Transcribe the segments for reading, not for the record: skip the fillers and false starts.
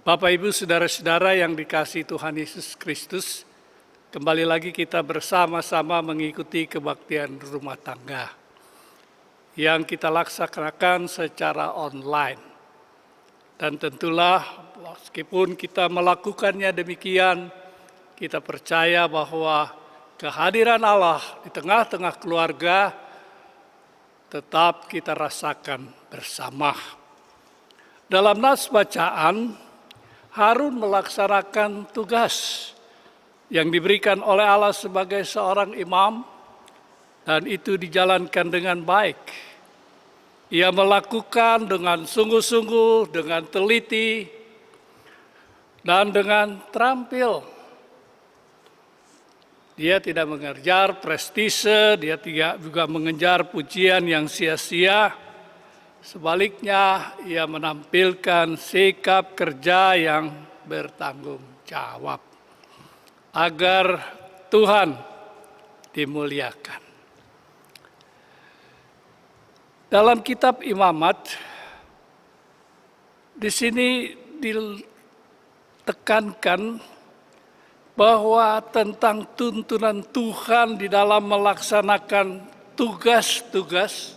Bapak, Ibu, Saudara-saudara yang dikasihi Tuhan Yesus Kristus, kembali lagi kita bersama-sama mengikuti kebaktian rumah tangga yang kita laksanakan secara online. Dan tentulah meskipun kita melakukannya demikian, kita percaya bahwa kehadiran Allah di tengah-tengah keluarga tetap kita rasakan bersama. Dalam nas bacaan, Harun melaksanakan tugas yang diberikan oleh Allah sebagai seorang imam, dan itu dijalankan dengan baik. Ia melakukan dengan sungguh-sungguh, dengan teliti, dan dengan terampil. Dia tidak mengejar prestise, dia tidak juga mengejar pujian yang sia-sia. Sebaliknya, ia menampilkan sikap kerja yang bertanggung jawab agar Tuhan dimuliakan. Dalam kitab Imamat, di sini ditekankan bahwa tentang tuntunan Tuhan di dalam melaksanakan tugas-tugas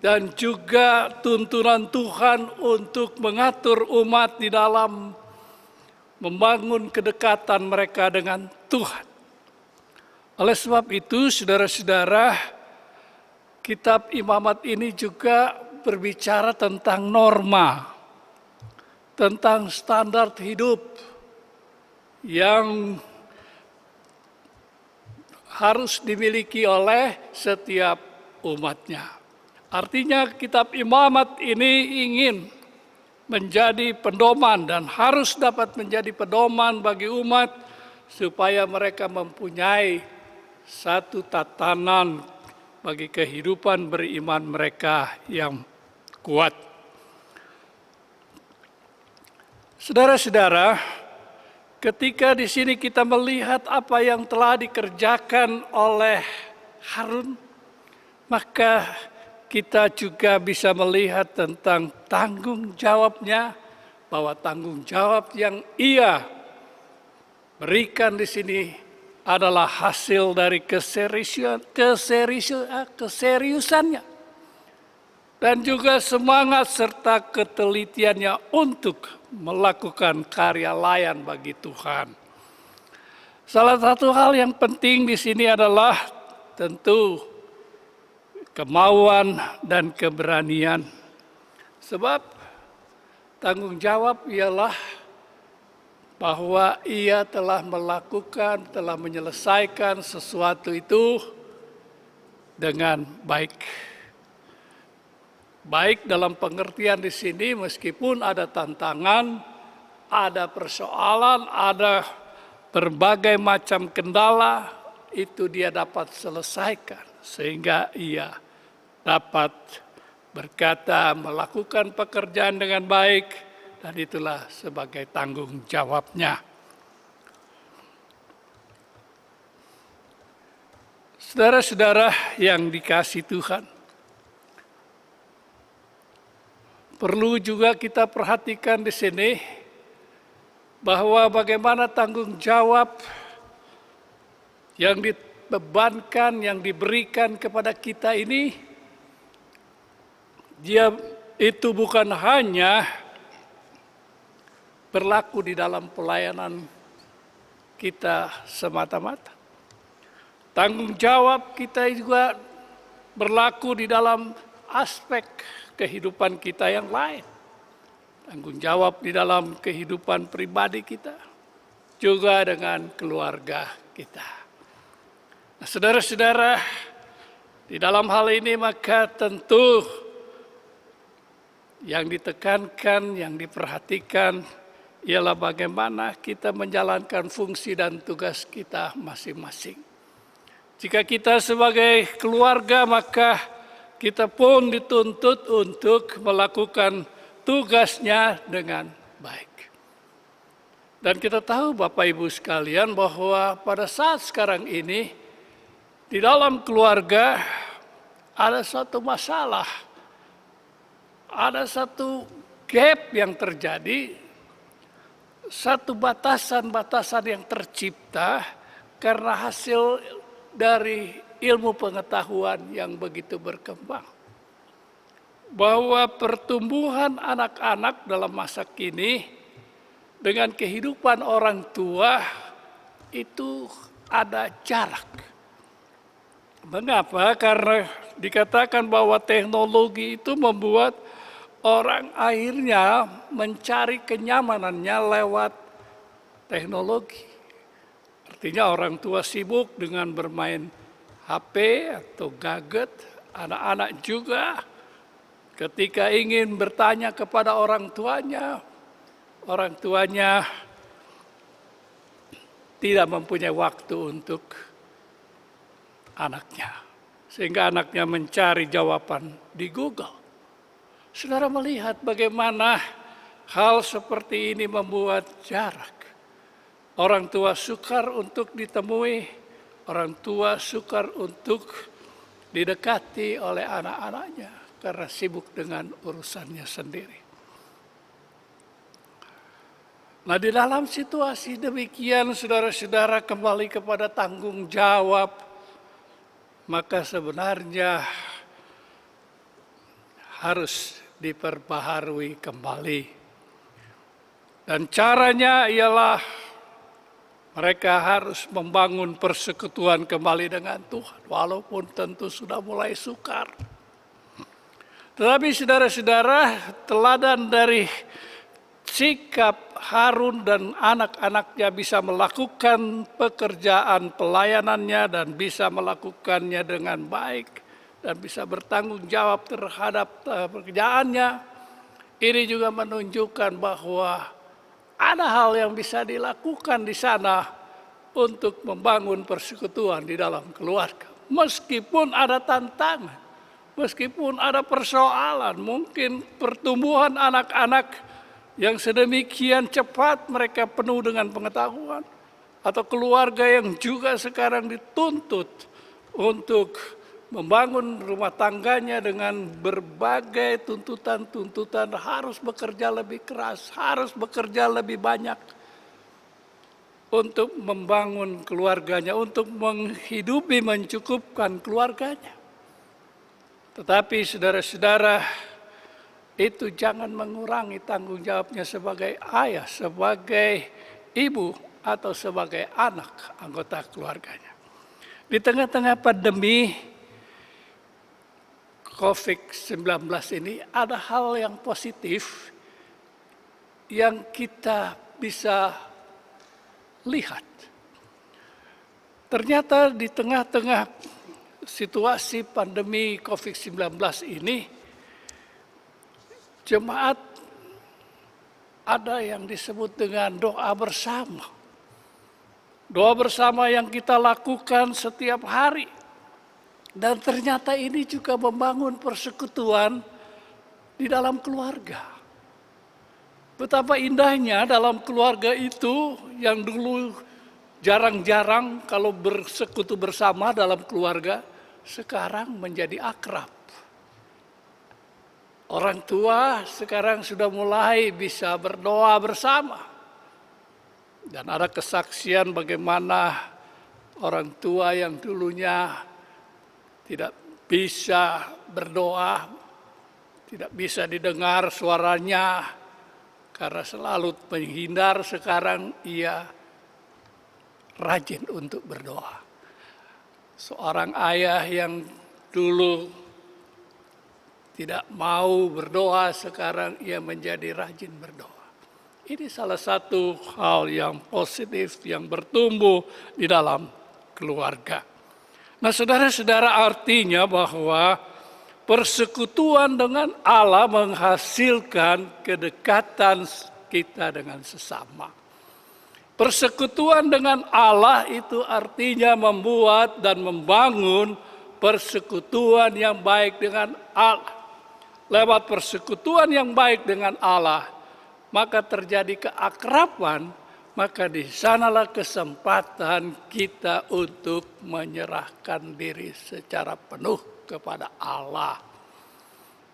dan juga tuntunan Tuhan untuk mengatur umat di dalam membangun kedekatan mereka dengan Tuhan. Oleh sebab itu, saudara-saudara, kitab Imamat ini juga berbicara tentang norma, tentang standar hidup yang harus dimiliki oleh setiap umatnya. Artinya kitab Imamat ini ingin menjadi pedoman dan harus dapat menjadi pedoman bagi umat supaya mereka mempunyai satu tatanan bagi kehidupan beriman mereka yang kuat. Saudara-saudara, ketika di sini kita melihat apa yang telah dikerjakan oleh Harun, maka kita juga bisa melihat tentang tanggung jawabnya, bahwa tanggung jawab yang ia berikan di sini adalah hasil dari keseriusannya dan juga semangat serta ketelitiannya untuk melakukan karya layan bagi Tuhan. Salah satu hal yang penting di sini adalah tentu kemauan dan keberanian. Sebab tanggung jawab ialah bahwa ia telah melakukan, telah menyelesaikan sesuatu itu dengan baik. Baik dalam pengertian di sini, meskipun ada tantangan, ada persoalan, ada berbagai macam kendala, itu dia dapat selesaikan. Sehingga ia dapat berkata melakukan pekerjaan dengan baik, dan itulah sebagai tanggung jawabnya. Saudara-saudara yang dikasihi Tuhan, perlu juga kita perhatikan di sini bahwa bagaimana tanggung jawab yang dibebankan, yang diberikan kepada kita ini, dia itu bukan hanya berlaku di dalam pelayanan kita semata-mata. Tanggung jawab kita juga berlaku di dalam aspek kehidupan kita yang lain. Tanggung jawab di dalam kehidupan pribadi kita, juga dengan keluarga kita. Nah, saudara-saudara, di dalam hal ini maka tentu yang ditekankan, yang diperhatikan ialah bagaimana kita menjalankan fungsi dan tugas kita masing-masing. Jika kita sebagai keluarga, maka kita pun dituntut untuk melakukan tugasnya dengan baik. Dan kita tahu Bapak Ibu sekalian bahwa pada saat sekarang ini, di dalam keluarga ada satu masalah, ada satu gap yang terjadi, satu batasan-batasan yang tercipta karena hasil dari ilmu pengetahuan yang begitu berkembang. Bahwa pertumbuhan anak-anak dalam masa kini dengan kehidupan orang tua itu ada jarak. Mengapa? Karena dikatakan bahwa teknologi itu membuat orang akhirnya mencari kenyamanannya lewat teknologi. Artinya orang tua sibuk dengan bermain HP atau gadget, anak-anak juga ketika ingin bertanya kepada orang tuanya tidak mempunyai waktu untuk anaknya. Sehingga anaknya mencari jawaban di Google. Saudara melihat bagaimana hal seperti ini membuat jarak. Orang tua sukar untuk ditemui, orang tua sukar untuk didekati oleh anak-anaknya karena sibuk dengan urusannya sendiri. Nah, di dalam situasi demikian, saudara-saudara, kembali kepada tanggung jawab, maka sebenarnya harus diperbaharui kembali. Dan caranya ialah mereka harus membangun persekutuan kembali dengan Tuhan, walaupun tentu sudah mulai sukar. Tetapi saudara-saudara, teladan dari sikap Harun dan anak-anaknya bisa melakukan pekerjaan pelayanannya dan bisa melakukannya dengan baik dan bisa bertanggung jawab terhadap pekerjaannya. Ini juga menunjukkan bahwa ada hal yang bisa dilakukan di sana untuk membangun persekutuan di dalam keluarga. Meskipun ada tantangan, meskipun ada persoalan, mungkin pertumbuhan anak-anak yang sedemikian cepat mereka penuh dengan pengetahuan, atau keluarga yang juga sekarang dituntut untuk membangun rumah tangganya dengan berbagai tuntutan-tuntutan, harus bekerja lebih keras, harus bekerja lebih banyak untuk membangun keluarganya, untuk menghidupi, mencukupkan keluarganya. Tetapi saudara-saudara, itu jangan mengurangi tanggung jawabnya sebagai ayah, sebagai ibu, atau sebagai anak anggota keluarganya. Di tengah-tengah pandemi COVID-19 ini ada hal yang positif yang kita bisa lihat. Ternyata di tengah-tengah situasi pandemi COVID-19 ini, jemaat ada yang disebut dengan doa bersama. Doa bersama yang kita lakukan setiap hari. Dan ternyata ini juga membangun persekutuan di dalam keluarga. Betapa indahnya dalam keluarga itu yang dulu jarang-jarang kalau bersekutu bersama dalam keluarga, sekarang menjadi akrab. Orang tua sekarang sudah mulai bisa berdoa bersama. Dan ada kesaksian bagaimana orang tua yang dulunya tidak bisa berdoa, tidak bisa didengar suaranya karena selalu menghindar, sekarang ia rajin untuk berdoa. Seorang ayah yang dulu tidak mau berdoa, sekarang ia menjadi rajin berdoa. Ini salah satu hal yang positif yang bertumbuh di dalam keluarga. Nah, saudara-saudara, artinya bahwa persekutuan dengan Allah menghasilkan kedekatan kita dengan sesama. Persekutuan dengan Allah itu artinya membuat dan membangun persekutuan yang baik dengan Allah. Lewat persekutuan yang baik dengan Allah, maka terjadi keakraban, maka di sanalah kesempatan kita untuk menyerahkan diri secara penuh kepada Allah.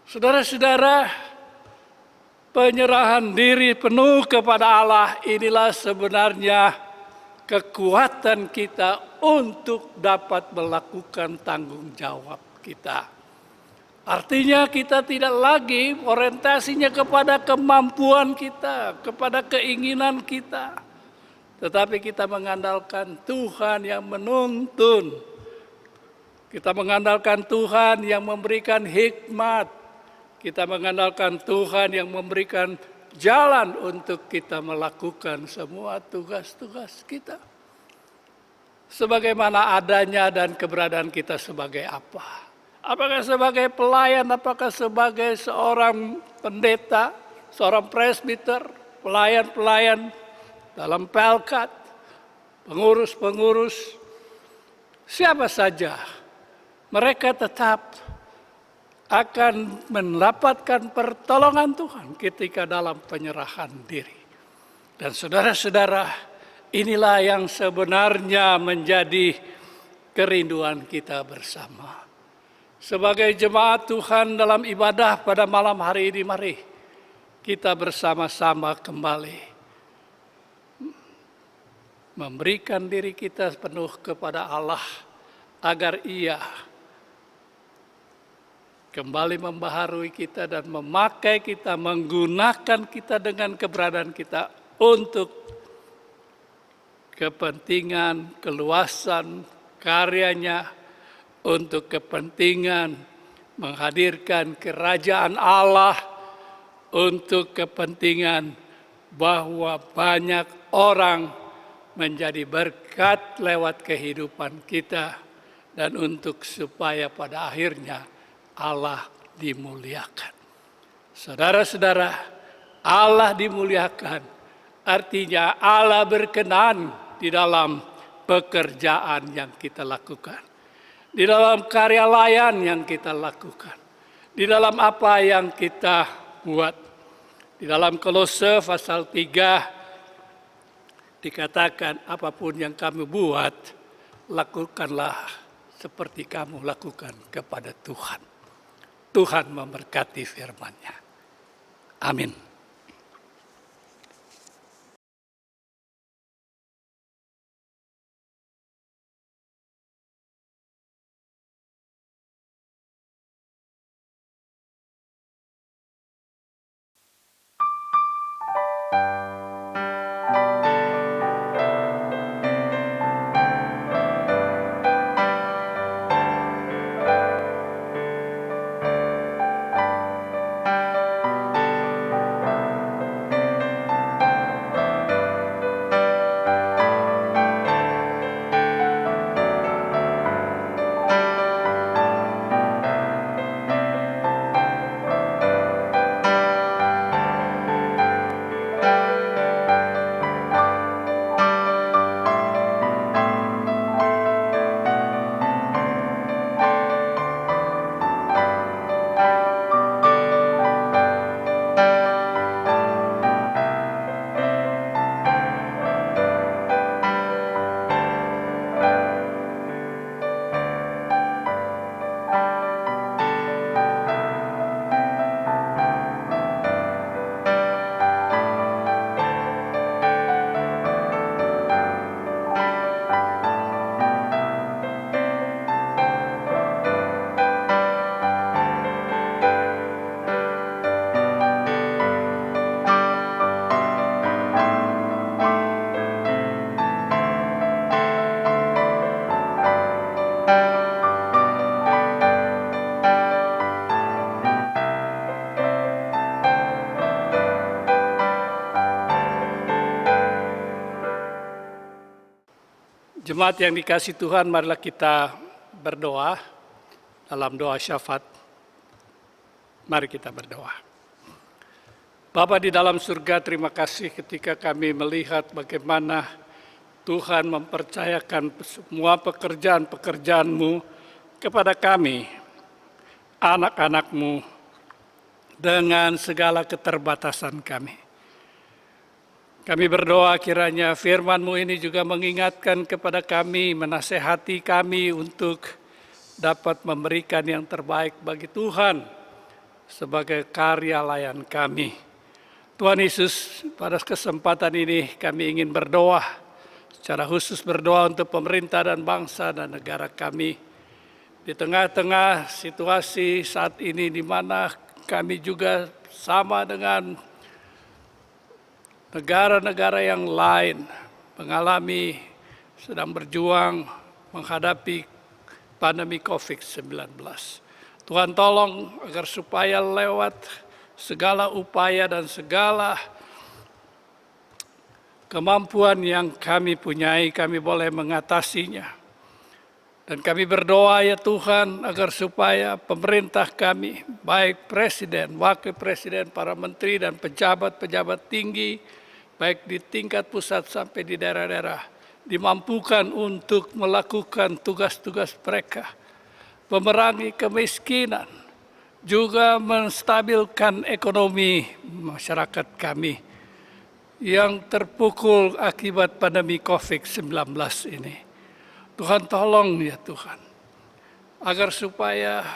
Saudara-saudara, penyerahan diri penuh kepada Allah, inilah sebenarnya kekuatan kita untuk dapat melakukan tanggung jawab kita. Artinya kita tidak lagi orientasinya kepada kemampuan kita, kepada keinginan kita. Tetapi kita mengandalkan Tuhan yang menuntun. Kita mengandalkan Tuhan yang memberikan hikmat. Kita mengandalkan Tuhan yang memberikan jalan untuk kita melakukan semua tugas-tugas kita. Sebagaimana adanya dan keberadaan kita sebagai apa? Apakah sebagai pelayan, apakah sebagai seorang pendeta, seorang presbiter, pelayan-pelayan dalam pelkat, pengurus-pengurus, siapa saja, mereka tetap akan mendapatkan pertolongan Tuhan ketika dalam penyerahan diri. Dan saudara-saudara, inilah yang sebenarnya menjadi kerinduan kita bersama. Sebagai jemaat Tuhan dalam ibadah pada malam hari ini, mari kita bersama-sama kembali memberikan diri kita penuh kepada Allah agar Ia kembali membaharui kita dan memakai kita, menggunakan kita dengan keberadaan kita untuk kepentingan, keluasan karyanya, untuk kepentingan menghadirkan kerajaan Allah, untuk kepentingan bahwa banyak orang menjadi berkat lewat kehidupan kita, dan untuk supaya pada akhirnya Allah dimuliakan. Saudara-saudara, Allah dimuliakan artinya Allah berkenan di dalam pekerjaan yang kita lakukan, di dalam karya layan yang kita lakukan, di dalam apa yang kita buat. Di dalam Kolose pasal 3 dikatakan, apapun yang kamu buat, lakukanlah seperti kamu lakukan kepada Tuhan. Tuhan memberkati firman-Nya. Amin. Jemaat yang dikasihi Tuhan, marilah kita berdoa dalam doa syafaat. Mari kita berdoa. Bapa di dalam surga, terima kasih ketika kami melihat bagaimana Tuhan mempercayakan semua pekerjaan-pekerjaan-Mu kepada kami, anak-anak-Mu, dengan segala keterbatasan kami. Kami berdoa kiranya firman-Mu ini juga mengingatkan kepada kami, menasehati kami untuk dapat memberikan yang terbaik bagi Tuhan sebagai karya layan kami. Tuhan Yesus, pada kesempatan ini kami ingin berdoa, secara khusus berdoa untuk pemerintah dan bangsa dan negara kami. Di tengah-tengah situasi saat ini di mana kami juga sama dengan negara-negara yang lain mengalami, sedang berjuang menghadapi pandemi COVID-19. Tuhan tolong agar supaya lewat segala upaya dan segala kemampuan yang kami punyai, kami boleh mengatasinya. Dan kami berdoa ya Tuhan agar supaya pemerintah kami, baik presiden, wakil presiden, para menteri dan pejabat-pejabat tinggi, baik di tingkat pusat sampai di daerah-daerah, dimampukan untuk melakukan tugas-tugas mereka, memerangi kemiskinan, juga menstabilkan ekonomi masyarakat kami yang terpukul akibat pandemi COVID-19 ini. Tuhan tolong ya Tuhan, agar supaya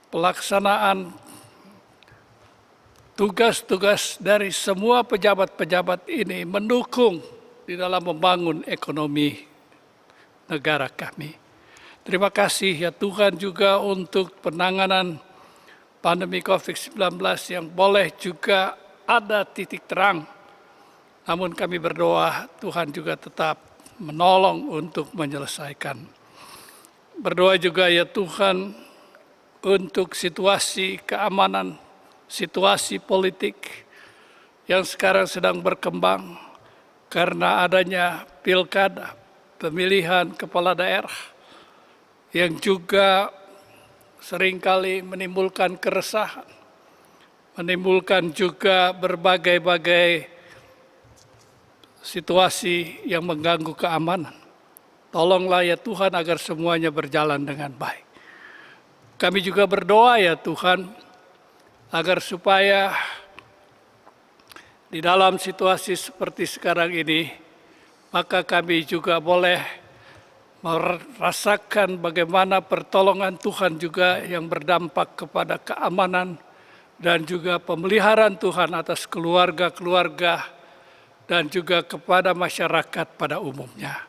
pelaksanaan tugas-tugas dari semua pejabat-pejabat ini mendukung di dalam membangun ekonomi negara kami. Terima kasih ya Tuhan juga untuk penanganan pandemi COVID-19 yang boleh juga ada titik terang. Namun kami berdoa Tuhan juga tetap menolong untuk menyelesaikan. Berdoa juga ya Tuhan untuk situasi keamanan, situasi politik yang sekarang sedang berkembang karena adanya pilkada, pemilihan kepala daerah yang juga seringkali menimbulkan keresahan, menimbulkan juga berbagai-bagai situasi yang mengganggu keamanan. Tolonglah ya Tuhan agar semuanya berjalan dengan baik. Kami juga berdoa ya Tuhan agar supaya di dalam situasi seperti sekarang ini, maka kami juga boleh merasakan bagaimana pertolongan Tuhan juga yang berdampak kepada keamanan dan juga pemeliharaan Tuhan atas keluarga-keluarga dan juga kepada masyarakat pada umumnya.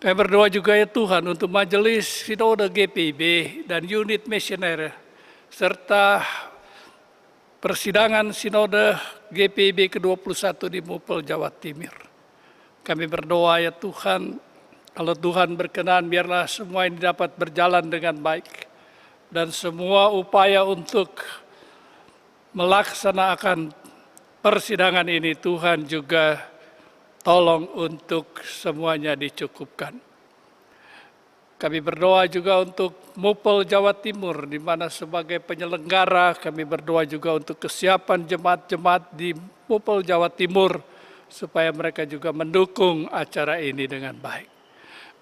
Kami berdoa juga ya Tuhan untuk Majelis Sinode GPIB dan unit misioner serta persidangan Sinode GPIB ke-21 di Mupel, Jawa Timur. Kami berdoa ya Tuhan, kalau Tuhan berkenan biarlah semua ini dapat berjalan dengan baik dan semua upaya untuk melaksanakan persidangan ini Tuhan juga tolong untuk semuanya dicukupkan. Kami berdoa juga untuk Mupel Jawa Timur, di mana sebagai penyelenggara kami berdoa juga untuk kesiapan jemaat-jemaat di Mupel Jawa Timur, supaya mereka juga mendukung acara ini dengan baik.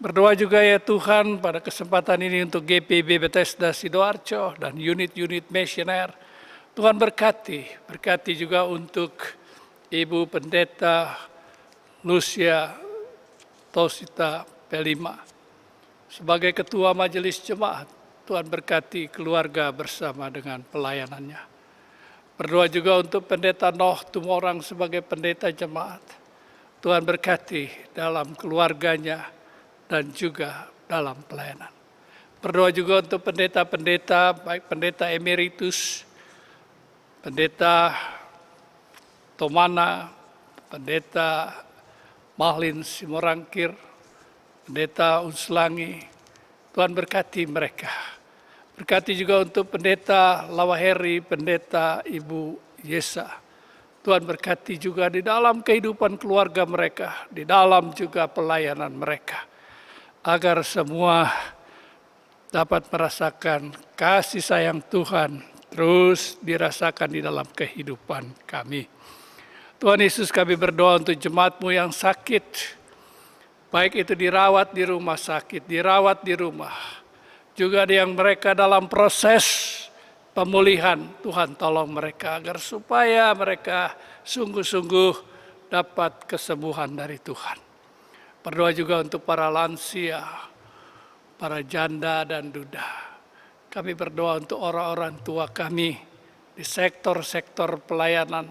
Berdoa juga ya Tuhan pada kesempatan ini untuk GPIB Bethesda Sidoarjo dan unit-unit misioner. Tuhan berkati juga untuk Ibu Pendeta Lucia Tosita P5. Sebagai Ketua Majelis Jemaat, Tuhan berkati keluarga bersama dengan pelayanannya. Berdoa juga untuk Pendeta Noh Tumorang sebagai pendeta jemaat. Tuhan berkati dalam keluarganya dan juga dalam pelayanan. Berdoa juga untuk pendeta-pendeta, baik pendeta emeritus, Pendeta Tomana, Pendeta Mahlin Simorangkir, Pendeta Unslangi. Tuhan berkati mereka. Berkati juga untuk Pendeta Lawaheri, Pendeta Ibu Yesa. Tuhan berkati juga di dalam kehidupan keluarga mereka, di dalam juga pelayanan mereka. Agar semua dapat merasakan kasih sayang Tuhan terus dirasakan di dalam kehidupan kami. Tuhan Yesus, kami berdoa untuk jemaat-Mu yang sakit, baik itu dirawat di rumah sakit, dirawat di rumah, juga yang mereka dalam proses pemulihan. Tuhan tolong mereka agar supaya mereka sungguh-sungguh dapat kesembuhan dari Tuhan. Berdoa juga untuk para lansia, para janda dan duda. Kami berdoa untuk orang-orang tua kami di sektor-sektor pelayanan.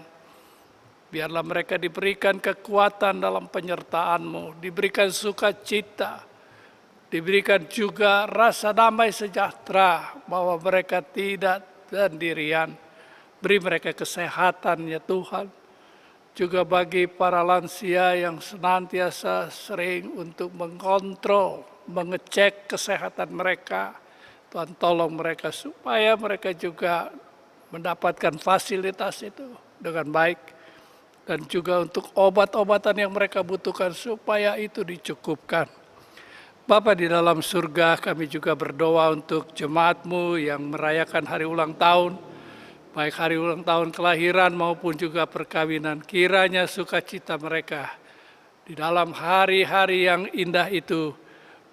Biarlah mereka diberikan kekuatan dalam penyertaan-Mu, diberikan sukacita, diberikan juga rasa damai sejahtera bahwa mereka tidak sendirian. Beri mereka kesehatan ya Tuhan. Juga bagi para lansia yang senantiasa sering untuk mengontrol, mengecek kesehatan mereka. Tuhan tolong mereka supaya mereka juga mendapatkan fasilitas itu dengan baik. Dan juga untuk obat-obatan yang mereka butuhkan supaya itu dicukupkan. Bapa di dalam surga, kami juga berdoa untuk jemaat-Mu yang merayakan hari ulang tahun, baik hari ulang tahun kelahiran maupun juga perkawinan. Kiranya sukacita mereka di dalam hari-hari yang indah itu,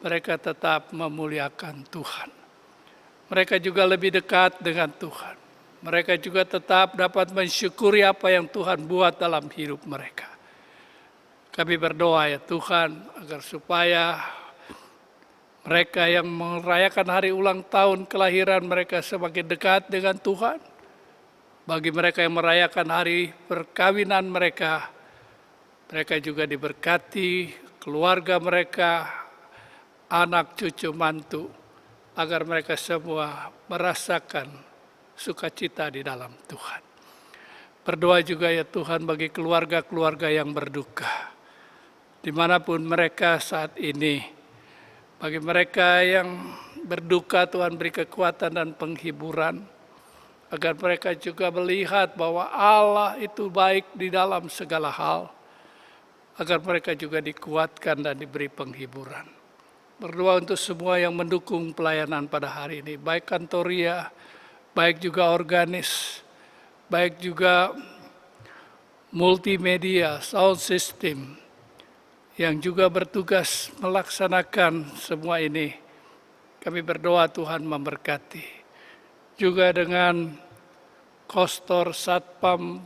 mereka tetap memuliakan Tuhan. Mereka juga lebih dekat dengan Tuhan. Mereka juga tetap dapat mensyukuri apa yang Tuhan buat dalam hidup mereka. Kami berdoa ya Tuhan, agar supaya mereka yang merayakan hari ulang tahun kelahiran mereka semakin dekat dengan Tuhan. Bagi mereka yang merayakan hari perkawinan mereka, mereka juga diberkati, keluarga mereka, anak cucu mantu, agar mereka semua merasakan sukacita di dalam Tuhan. Berdoa juga ya Tuhan bagi keluarga-keluarga yang berduka, dimanapun mereka saat ini. Bagi mereka yang berduka, Tuhan beri kekuatan dan penghiburan, agar mereka juga melihat bahwa Allah itu baik di dalam segala hal, agar mereka juga dikuatkan dan diberi penghiburan. Berdoa untuk semua yang mendukung pelayanan pada hari ini, baik kantoria, baik juga organis, baik juga multimedia, sound system, yang juga bertugas melaksanakan semua ini. Kami berdoa Tuhan memberkati. Juga dengan kostor, satpam,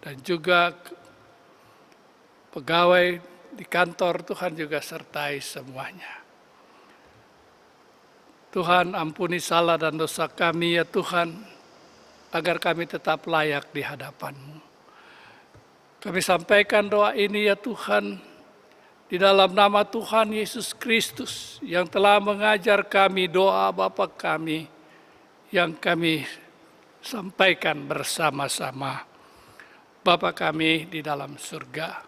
dan juga pegawai di kantor, Tuhan juga sertai semuanya. Tuhan ampuni salah dan dosa kami ya Tuhan, agar kami tetap layak di hadapan-Mu. Kami sampaikan doa ini ya Tuhan, di dalam nama Tuhan Yesus Kristus yang telah mengajar kami doa Bapa kami yang kami sampaikan bersama-sama. Bapa kami di dalam surga,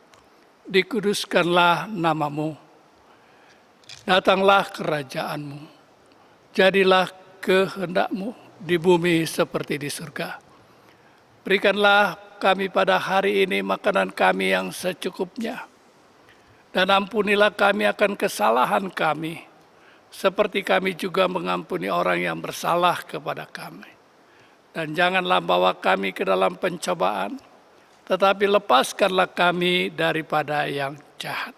dikuduskanlah nama-Mu, datanglah kerajaan-Mu. Jadilah kehendak-Mu di bumi seperti di surga. Berikanlah kami pada hari ini makanan kami yang secukupnya. Dan ampunilah kami akan kesalahan kami, seperti kami juga mengampuni orang yang bersalah kepada kami. Dan janganlah bawa kami ke dalam pencobaan, tetapi lepaskanlah kami daripada yang jahat.